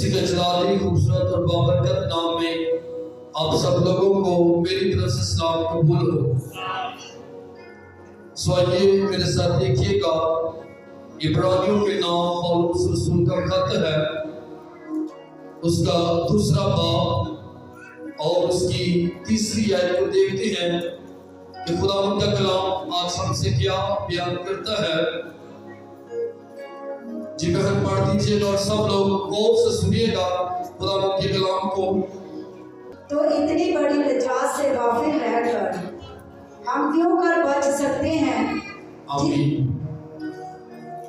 مسیح کے جلالی خوبصورت اور بابرکت نام میں آپ سب لوگوں کو میری طرف سے سلام قبول ہو۔ سوائیے میرے ساتھ دیکھیے گا، عبرانیوں کے نام پولس رسول کا خط ہے، اس کا 2 باب اور اس کی 3 آیت کو دیکھتے ہیں کہ خداوند کا کلام آج ہم سے کیا بیان کرتا ہے۔ جی بہن پڑھ دیجئے اور سب لوگ غور سے سنیے گا خداوند کے کلام کو۔ تو اتنی بڑی نجات سے غافل رہ کر ہم کیوں کر بچ سکتے ہیں؟ آمین۔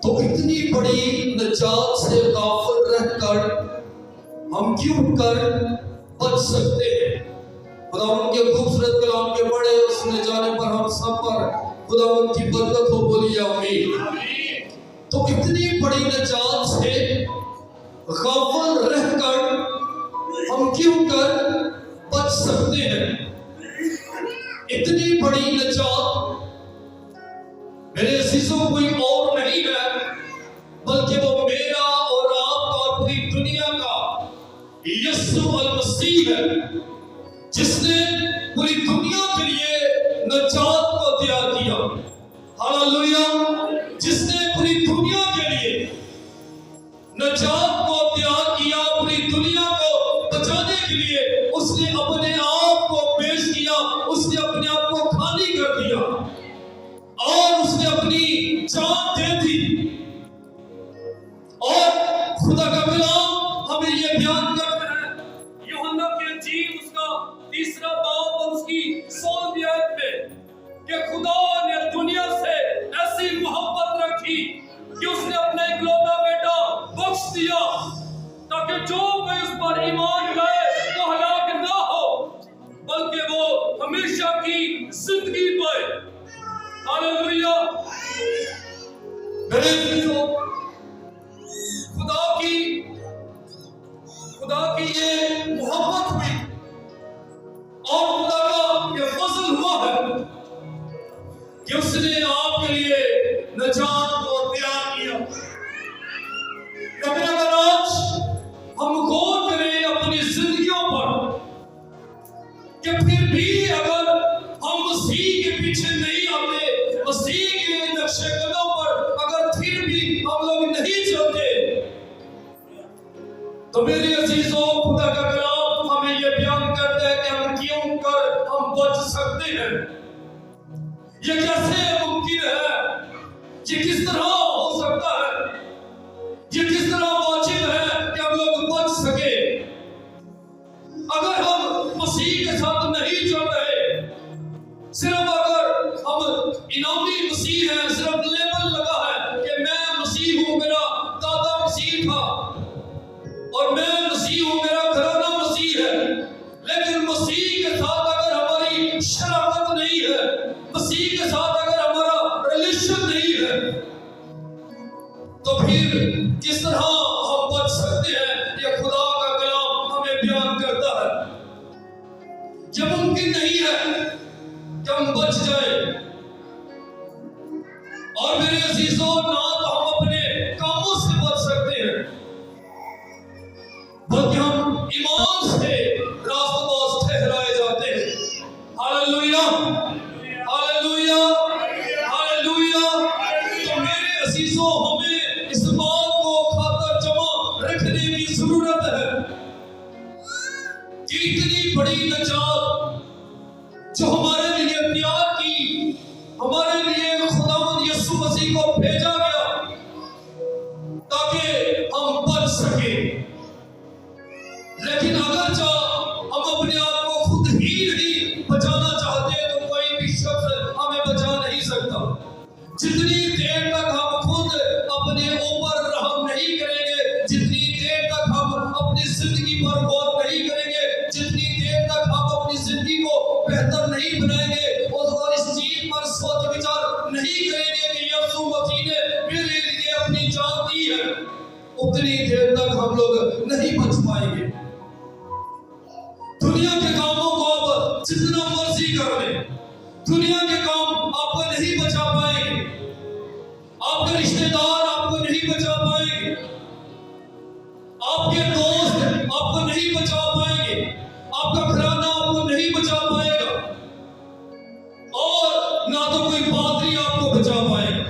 تو اتنی بڑی نجات سے غافل رہ کر ہم کیوں کر بچ سکتے ہیں؟ خداوند کے خوبصورت کلام کے بڑے سنے جانے پر ہم سب پر خداوند کی برکت ہو، بولیے آمین۔ تو اتنی بڑی نجات سے غافل رہ کر ہم کیوں کر بچ سکتے ہیں؟ اتنی بڑی نجات میرے عزیزوں کوئی اور نہیں ہے بلکہ وہ میرا اور آپ کا اور پوری دنیا کا یسوع المسیح ہے، جس نے پوری دنیا کے لیے نجات کو تیار کیا۔ ہاللویا! جس نے پوری دنیا کے لیے نجات کو تیار کیا، پوری دنیا کو بچانے کے لیے اس نے اپنے آپ کو پیش کیا، اس نے اپنے آپ کو خالی کر دیا اور اس نے اپنی جان دے دی۔ اور خدا کا کلام ہمیں یہ بیان کرتا ہے یوحنا کی انجیل اس کا 3 باب اور اس کی 16ویں آیت میں کہ خدا نے دنیا سے ایسی محبت رکھی کہ اس نے اپنا اکلوتا بیٹا بخش دیا تاکہ جو کوئی اس پر ایمان لائے وہ ہلاک نہ ہو بلکہ وہ ہمیشہ کی زندگی پائے۔ ہاللویا! میرے عزیزوں، خدا کی یہ محبت ہوئی اور خدا کا یہ فضل ہوا ہے کہ اس نے آپ کے لیے نجات کو تیار کیا۔ لیکن اگر آج ہم غور کریں اپنی زندگیوں پر کہ پھر بھی اگر ہم مسیح کے پیچھے نہیں آتے، مسیح کے نقشے قدم پر اگر پھر بھی ہم لوگ نہیں چلتے، تو میرے عزیزوں خدا کا کلام ہمیں یہ بیان کرتا ہے کہ ہم کیوں کر ہم بچ سکتے ہیں۔ یہ کیسے ممکن ہے؟ یہ کس طرح ہو سکتا ہے؟ یہ کس طرح واجب ہے کہ ہم لوگ بچ سکے؟ اگر ہم مسیح کے ساتھ نہیں چل رہے، صرف اگر ہم انعامی مسیح ہیں، صرف لیبل لگا ہے کہ میں مسیح ہوں، میرا دادا مسیح تھا اور میں مسیح ہوں، میرا گھرانہ مسیح ہے، لیکن مسیح کے ساتھ اگر ہماری شراکت نہیں ہے، مسیح کے ساتھ اگر ہمارا ریلیشن نہیں ہے، تو پھر کس طرح ہم بچ سکتے ہیں؟ یہ خدا کا کلام ہمیں بیان کرتا ہے۔ یہ ممکن نہیں ہے کہ ہم بچ جائیں، اور میرے عزیزوں نہ تو ہم اپنے کاموں سے بچ سکتے ہیں بلکہ ہم ایمان سے راست باز ٹھہرائے جاتے ہیں۔ ہاللویا! ہاللویا! ہاللویا! تو میرے عزیزوں ہمیں اس بات کو خاطر جمع رکھنے کی ضرورت ہے کہ اتنی بڑی نجات جو ہمارے لیے تیار کی، ہمارے لیے خداوند یسوع مسیح کو بھیجا گیا تاکہ ہم بچ سکیں۔ لیکن اگرچہ ہم اپنے آپ کو خود ہی نہیں بچانا چاہتے تو کوئی بھی شخص ہمیں بچا نہیں سکتا۔ جتنی دیر تک ہم خود اپنے اوپر رحم نہیں کریں گے، جتنی دیر تک ہم اپنی زندگی پر غور نہیں کریں گے، جتنی دیر تک ہم اپنی زندگی کو بہتر نہیں بنائیں گے اور اس چیز پر سوچ وچار نہیں کریں گے کہ یسوع مسیح نے میرے لیے اپنی جان دی ہے، اتنی دیر تک ہم لوگ نہیں بچ پائیں گے۔ دنیا کے کاموں کو آپ جتنا مرضی کر لیں، دنیا کے کام آپ کو نہیں بچا پائیں گے، آپ کے رشتہ دار آپ کو نہیں بچا پائیں گے، آپ کے دوست نہ تو کوئی پادری آپ کو بچا پائے گا.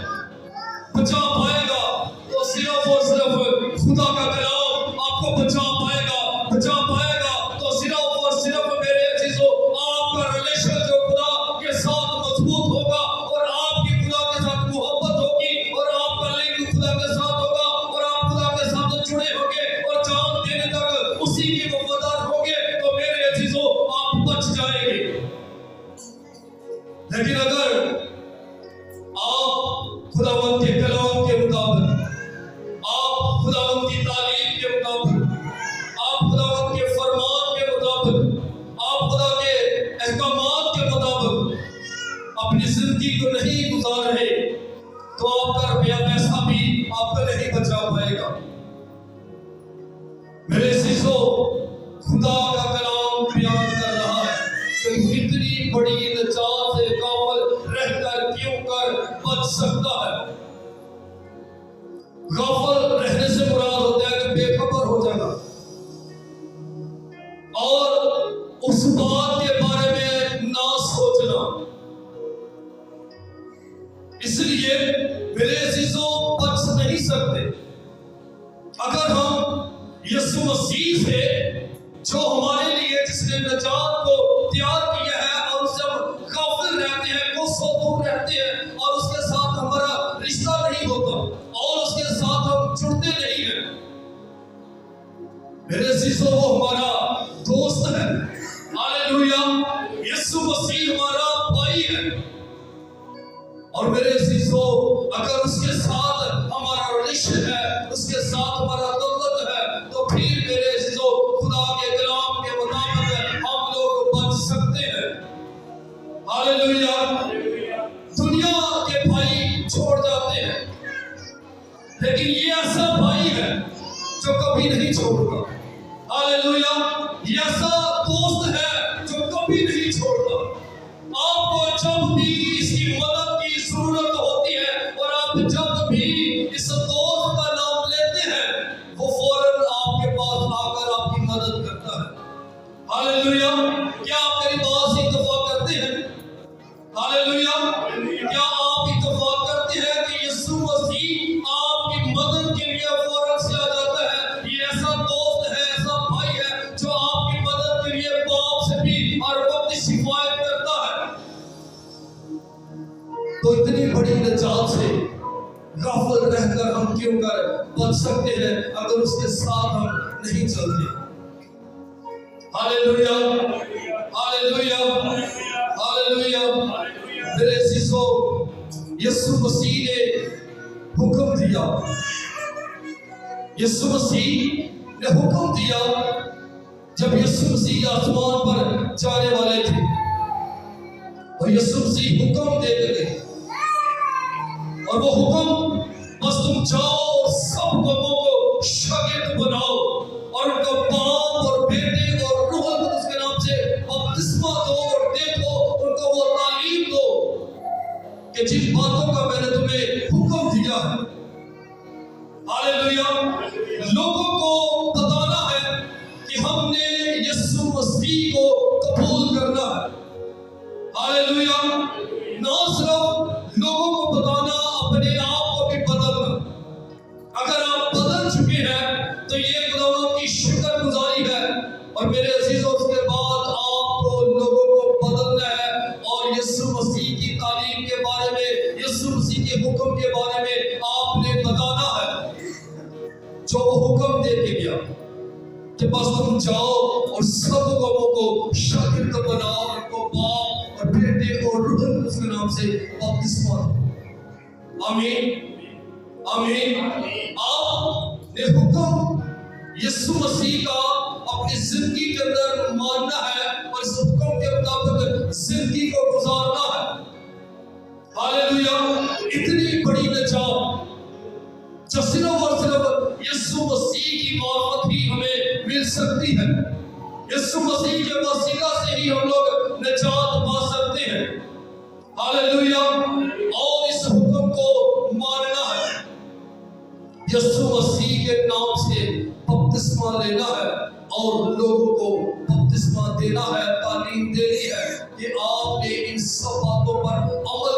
بچا پائے گا تو صرف اور صرف خدا کا کلام آپ کو بچا پائے گا. بچا پائے گا تو صرف اور صرف میرے عزیزو آپ کا ریلیشن جو خدا کے ساتھ مضبوط ہوگا اور آپ کی خدا کے ساتھ محبت ہوگی اور آپ کا لنک خدا کے ساتھ ہوگا اور آپ خدا کے ساتھ جڑے ہوگے اور جان دینے تک اسی کی وفادار ہوگے تو میرے عزیزو آپ بچ جائیں گے. لیکن اگر آپ خداوند کے کلام کے مطابق، آپ خداوند کی تعلیم کے مطابق، آپ خداوند کے فرمان کے مطابق، آپ خدا کے احکامات کے مطابق اپنی زندگی کو نہیں گزار رہے تو آپ کا روپیہ پیسہ بھی آپ کو نہیں بچا پائے گا. میرے عزیزو خدا کا کلام بیان کر رہا ہے کہ اتنی بڑی نجات سے غافل رہ کر کیوں کر بچ سکتا ہے. غافل رہنے سے مراد ہوتا ہے کہ بے خبر ہو جانا اور اس بات کے بارے میں نہ سوچنا. اس لیے میرے عزیزوں بچ نہیں سکتے. اگر ہم یسوع مسیح سے جو ہمارے لیے جس نے نجات کو تیار کیا ہے اور اس سے ہم غافل رہتے ہیں، کوسوں دور رہتے ہیں اور اس کے ساتھ ہمارا رشتہ نہیں ہوتا اور اس کے ساتھ ہم جڑتے نہیں ہیں، میرے عزیزوں وہ ہمارا دوست ہے. ہاللیلویا. یسوع مسیح ہمارا بھائی ہے اور میرے عزیزوں اگر اس کے ساتھ ہمارا ریلیشن ہے، اس کے ساتھ ہمارا تعلق ہے تو پھر میرے عزیزوں خدا کے کلام کے مطابق ہم لوگ بچ سکتے ہیں. ہاللیلویا. دنیا کے بھائی چھوڑ جاتے ہیں لیکن یہ ایسا بھائی ہے جو کبھی نہیں چھوڑتا. ہاللیلویا. یہ ایسا دوست ہے جو کبھی نہیں چھوڑتا. آپ کو جب بھی اس کی مدد کی ضرورت ہوتی ہے اور آپ جب بھی اس دوست کا نام لیتے ہیں وہ فوراً آپ کے پاس آ کر آپ کی مدد کرتا ہے. ہاللیلویا. کیا آپ میری بات سے اتفاق کرتے ہیں؟ ہاللیلویا. کیا آپ اتفاق کرتے ہیں کہ یسوع مسیح آپ کی مدد کے لیے فوراً سے آ جاتا ہے؟ یہ ایسا دوست ہے، ایسا بھائی ہے جو آپ کی مدد کے لیے باپ سے بھی ہر وقت شفایت کرتا ہے. تو اتنی بڑی نجات سے غافل رہ کر ہم کیوں کر بچ سکتے ہیں اگر اس کے ساتھ ہم نہیں چلتے. ہاللیلویا. ہاللیلویا. ہاللیلویا. میرے عزیزو یسوع مسیح نے حکم دیا، یسوع مسیح نے حکم دیا جب یسوع مسیح آسمان پر جانے والے تھے اور یسوع مسیح حکم دے کے گئے اور وہ حکم بس تم جاؤ اور سب قوموں کو شاگرد بناؤ اور ان کا باپ اور بیٹے اور روح القدس کے نام سے بپتسمہ دو اور دیکھو ان کو وہ تعلیم دو کہ جن باتوں کا میں نے تمہیں حکم دیا ہے. ہاللیلویا. لوگوں کو بتانا ہے کہ ہم نے یسوع مسیح کو قبول کرنا ہے. ہاللیلویا. نہ صرف لوگوں کو بتانا، اپنے آپ کو بھی بدلنا. اگر آپ بدل چکے ہیں تو یہ خداوند کی شکر گزاری ہے اور میرے عزیزوں اس کے بعد آپ کو لوگوں کو بدلنا ہے اور یسوع مسیح کی تعلیم کے بارے میں، یسوع مسیح کے حکم کے بارے میں آپ نے بتانا ہے جو وہ حکم دے کے گیا کہ بس تم جاؤ اور سب قوموں کو شاگرد بناؤ، ان کو باپ اور بیٹے اور روح القدس کے نام سے بپتسمہ دو. آمین. آمین. آپ نے حکم یسوع مسیح کا اپنی زندگی کے اندر ماننا ہے اور اس حکم کے مطابق زندگی کو گزارنا ہے. ہاللیلویا. اتنی بڑی نجات جو صرف اور صرف یسوع مسیح کی معرفت ہی ہمیں مل سکتی ہے. یسوع مسیح کے وسیلہ سے ہی ہم لوگ نجات پا سکتے ہیں. ہاللیلویا. اور اس حکم کو ماننا ہے، یسوع مسیح کے نام سے بپتسمہ لینا ہے اور لوگوں کو بپتسمہ دینا ہے، تعلیم دینی ہے کہ آپ نے ان سب باتوں پر عمل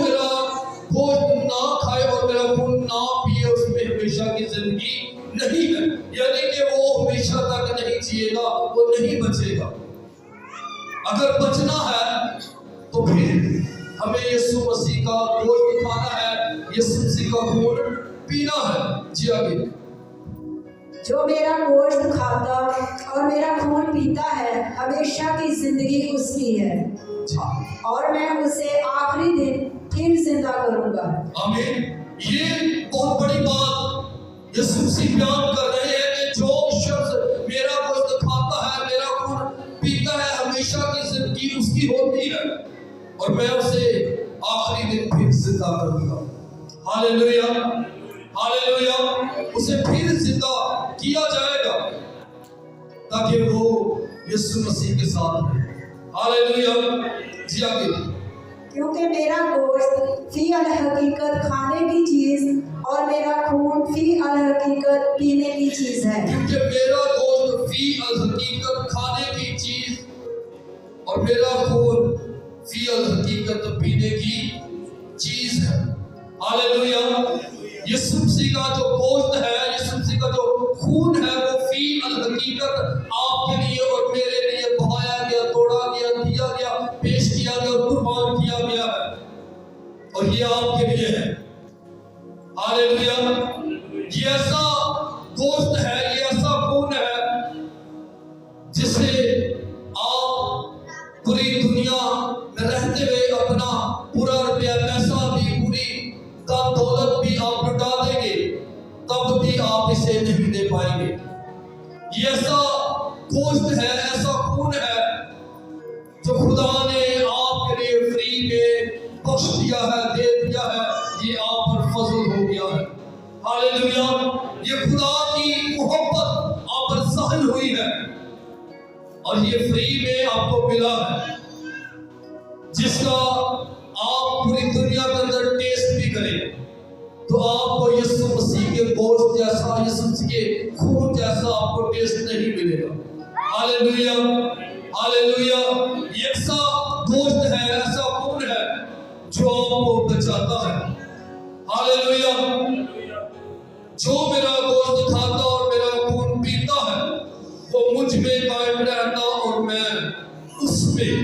میرا گوشت نہ کھائے اور میرا خون نہ پیے اس میں ہمیشہ کی زندگی نہیں ہے، یعنی کہ وہ ہمیشہ تک نہیں جیے گا، وہ نہیں بچے گا۔ اگر بچنا ہے تو پھر ہمیں یسوع مسیح کا گوشت کھانا ہے، یسوع مسیح کا خون پینا ہے۔ جی آگے۔ جو میرا گوشت کھاتا اور میرا خون پیتا ہے ہمیشہ کی زندگی اس کی ہے، اور میں اسے آخری دن پھر زندہ کروں گا۔ آمین۔ یہ بہت بڑی بات یسوع مسیح بیان کر رہے ہیں کہ جو شخص میرا گوشت کھاتا ہے، میرا خون پیتا ہے، ہمیشہ کی زندگی اس کی ہوتی ہے، اور میں اسے آخری دن پھر زندہ کروں گا۔ ہاللیلویہ، ہاللیلویہ۔ اسے پھر زندہ کیا جائے گا تاکہ وہ یسوع مسیح کے ساتھ رہے۔ ہاللیلویہ۔ جی آگے۔ کیونکہ میرا گوشت فی الحقیقت کھانے کی چیز اور میرا خون فی الحقیقت پینے کی چیز ہے۔ کیونکہ میرا گوشت فی الحقیقت کھانے کی چیز اور میرا خون فی الحقیقت پینے کی چیز ہے۔ ہاللیلویہ۔ یسوع مسیح کا جو گوشت ہے، یسوع مسیح کا جو خون ہے، وہ فی الحقیقت آپ کے لیے اور میرے لیے بہایا گیا، توڑا گیا، دیا گیا، پیش کیا گیا اور قربان کیا گیا ہے، اور یہ آپ کے لیے ہے۔ ہاللیلویہ۔ یہ ایسا گوشت ہے، یہ ایسا خون ہے جسے آپ پوری دنیا میں رہتے ہوئے اپنا پورا روپیہ پیسہ بھی، پوری دم دولت بھی آپ لٹا دیں گے، تب بھی آپ اسے نہیں دے پائیں گے۔ یہ ایسا گوشت ہے، ایسا خون ہے جو خدا نے آپ کے لیے فری میں بخش دیا ہے، دے دیا ہے، یہ آپ پر فضل ہو گیا ہے۔ ہاللیلویہ۔ یہ خدا کی محبت آپ پر ظاہر ہوئی ہے، اور یہ فری میں آپ کو ملا ہے، جس کا آپ پوری دنیا کے اندر ٹیسٹ بھی کریں تو آپ کو یسوع مسیح کے گوشت جیسا، یسوع مسیح کے خون جیسا آپ کو ٹیسٹ نہیں ملے گا۔ ہاللیلویہ، ہاللیلویہ۔ یہ ایسا گوشت ہے، ایسا خون ہے جو آپ کو بچاتا ہے۔ ہاللیلویہ۔ جو میرا گوشت کھاتا اور میرا خون پیتا ہے وہ مجھ میں قائم رہتا اور میں اس میں۔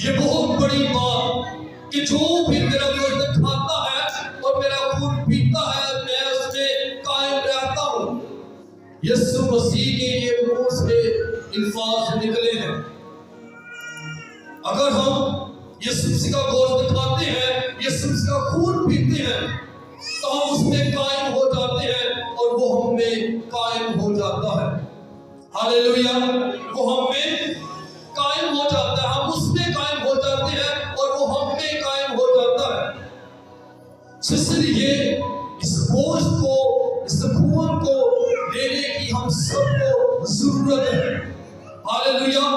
یہ بہت بڑی بات کہ جو بھی میرا گوشت کھاتا ہے اور میرا خون پیتا ہے، میں اس میں قائم رہتا ہوں۔ یسوع مسیح کے یہ منہ سے الفاظ نکلے ہیں۔ اگر ہم یسوع مسیح کا گوشت کھاتے ہیں، یسوع مسیح کا خون پیتے ہیں، تو ہم اس میں قائم ہو جاتے ہیں اور وہ ہم میں قائم ہو جاتا ہے۔ ہاللیلویہ۔ وہ ہم میں قائم ہو جاتا ہے، ہم اس میں قائم ہو جاتے ہیں اور وہ ہم میں قائم ہو جاتا ہے۔ اس لیے اس گوشت کو، اس خون کو لینے کی ہم سب کو ضرورت ہے۔ ہاللیلویہ۔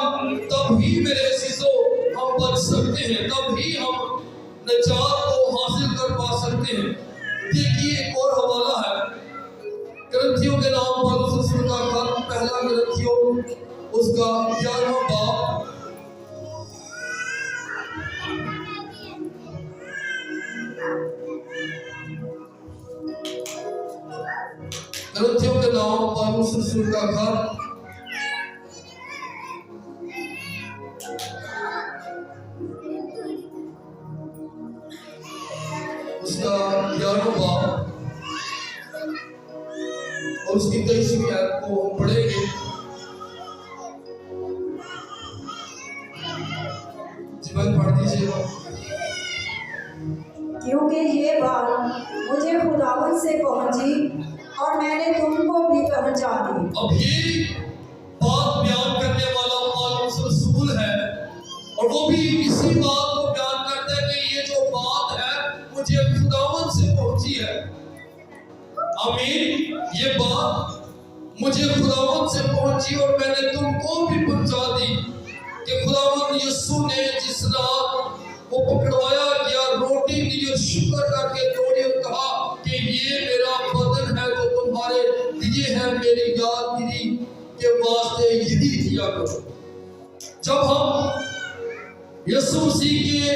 تب ہی میرے عزیزو ہم بچ سکتے ہیں، تب ہی ہم نجات کو حاصل کر پا سکتے ہیں۔ دیکھیے ایک اور حوالہ ہے، کرنتھیوں کے نام پالوس رسول کا خط، پہلا کرنتھیوں اس کا 11واں باب، کرنتھیوں کے نام پالوس رسول کا خط اس کا 11واں باب اور اس کی 23ویں آیت کو ہم پڑھیں گے۔ جی بھائی پڑھ دیجیے گا۔ کیونکہ یہ بات مجھے خداوند سے پہنچی اور میں نے تم کو بھی پہنچا دی۔ اب یہ بات بیان کرنے والا پالوس رسول ہے، اور وہ بھی اسی بات کو بیان کرتا ہے کہ یہ جو بات ہے مجھے خداوند سے پہنچی ہے۔ آمین۔ یہ بات مجھے خداوند سے پہنچی اور میں نے تم کو بھی پہنچا دی کہ خداوند یسوع نے جس رات وہ پکڑوایا گیا، روٹی لی اور شکر کر کے توڑی اور کہا کہ یہ میرا بدن ہے جو تمہارے لیے ہے، میری یادگیری کے واسطے یہی کیا کرو۔ جب ہم یسوع مسیح کے